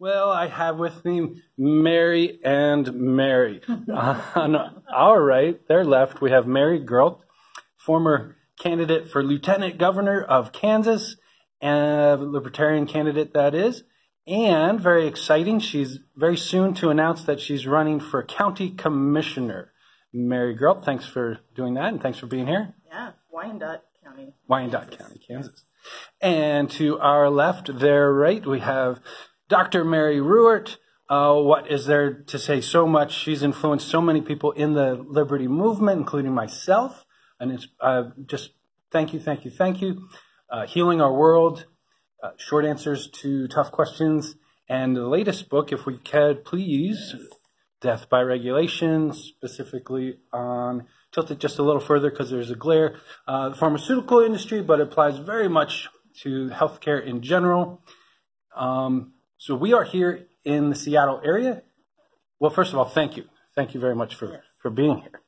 Well, I have with me Mary and Mary. On our right, their left, we have Mary Grout, former candidate for Lieutenant Governor of Kansas, and Libertarian candidate that is. And very exciting, she's very soon to announce that she's running for County Commissioner. Mary Grout, thanks for doing that, and thanks for being here. Yeah, Wyandotte County. Wyandotte County, Kansas. And to our left, their right, we have Dr. Mary Ruwart. What is there to say? So much. She's influenced so many people in the liberty movement, including myself. And it's just thank you, thank you, thank you. Healing Our World, short answers to tough questions. And the latest book, if we could please, Death by Regulation, specifically on, tilt it just a little further because there's a glare, the pharmaceutical industry, but it applies very much to healthcare in general. So we are here in the Seattle area. Well, first of all, thank you. Thank you very much for being here.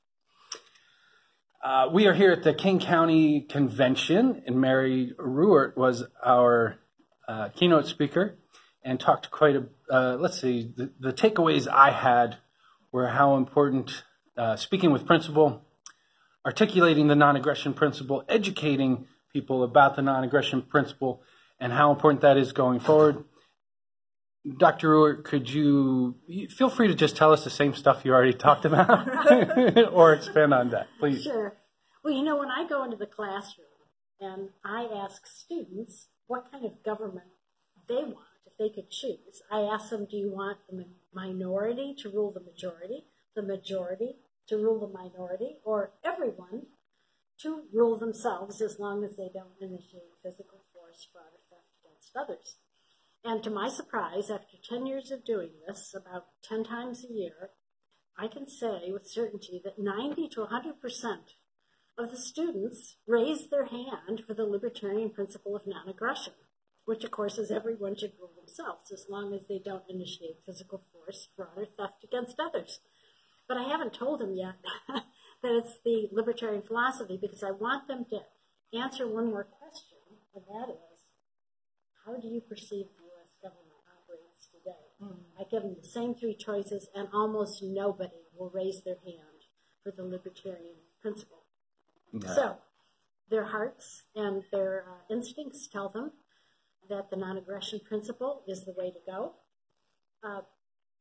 We are here at the King County Convention, and Mary Ruwart was our keynote speaker and talked quite a, let's see, the takeaways I had were how important speaking with principle, articulating the non-aggression principle, educating people about the non-aggression principle, and how important that is going forward. Dr. Ruwart, could you feel free to just tell us the same stuff you already talked about or expand on that, please? Sure. Well, you know, when I go into the classroom and I ask students what kind of government they want, if they could choose, I ask them, do you want the minority to rule the majority to rule the minority, or everyone to rule themselves as long as they don't initiate physical force, fraud, or theft against others? And to my surprise, after 10 years of doing this, about 10 times a year, I can say with certainty that 90 to 100% of the students raise their hand for the libertarian principle of non-aggression, which of course is everyone should rule themselves as long as they don't initiate physical force, fraud, or theft against others. But I haven't told them yet that it's the libertarian philosophy, because I want them to answer one more question, and that is, how do you perceive the U.S. government operates today? I give them the same three choices, and almost nobody will raise their hand for the libertarian principle. Yeah. So their hearts and their instincts tell them that the non-aggression principle is the way to go.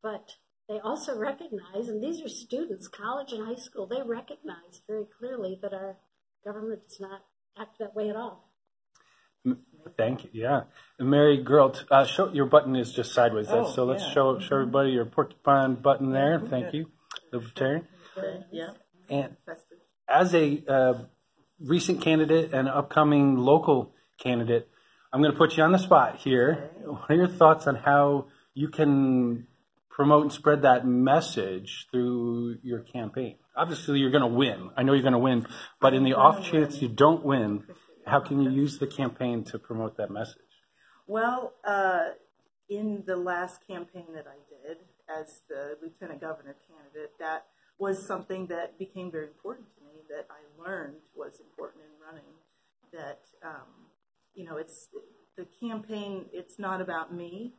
But they also recognize, and these are students, college and high school, they recognize very clearly that our government does not act that way at all. Thank you. Yeah, and Mary Grout, show your button is just sideways. So let's show everybody your porcupine button there. Thank you, Libertarian. Yeah. And as a recent candidate and upcoming local candidate, I'm going to put you on the spot here. What are your thoughts on how you can promote and spread that message through your campaign? Obviously, you're going to win. I know you're going to win, but in the off chance you don't win, how can you use the campaign to promote that message? Well, in the last campaign that I did as the Lieutenant Governor candidate, that was something that became very important to me, that I learned was important in running, that, you know, the campaign, it's not about me.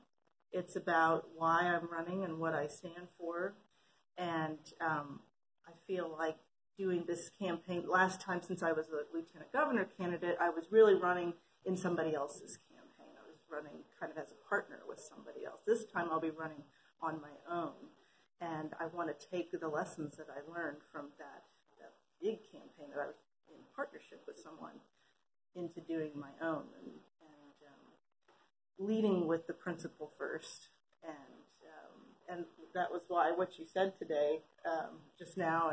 It's about why I'm running and what I stand for. And I feel like doing this campaign, last time since I was a Lieutenant Governor candidate, I was really running in somebody else's campaign. I was running kind of as a partner with somebody else. This time I'll be running on my own. And I want to take the lessons that I learned from that big campaign that I was in partnership with someone into doing my own and leading with the principle first. And that was why what you said today, just now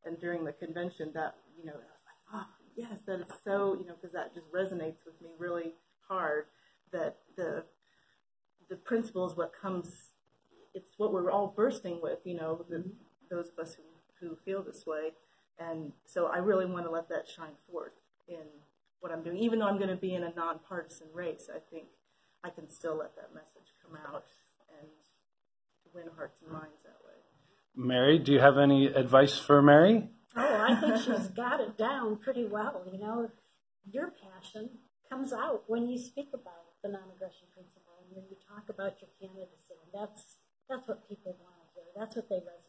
and during the convention, that, you know, I was like, oh, yes, that is so, you know, because that just resonates with me really hard, that the principle is what comes, it's what we're all bursting with, you know, those of us who feel this way. And so I really want to let that shine forth in what I'm doing. Even though I'm going to be in a nonpartisan race, I think I can still let that message come out and win hearts and minds that way. Mary, do you have any advice for Mary? Oh, I think she's got it down pretty well. You know, your passion comes out when you speak about the non-aggression principle and and you talk about your candidacy, and that's what people want to hear. That's what they resonate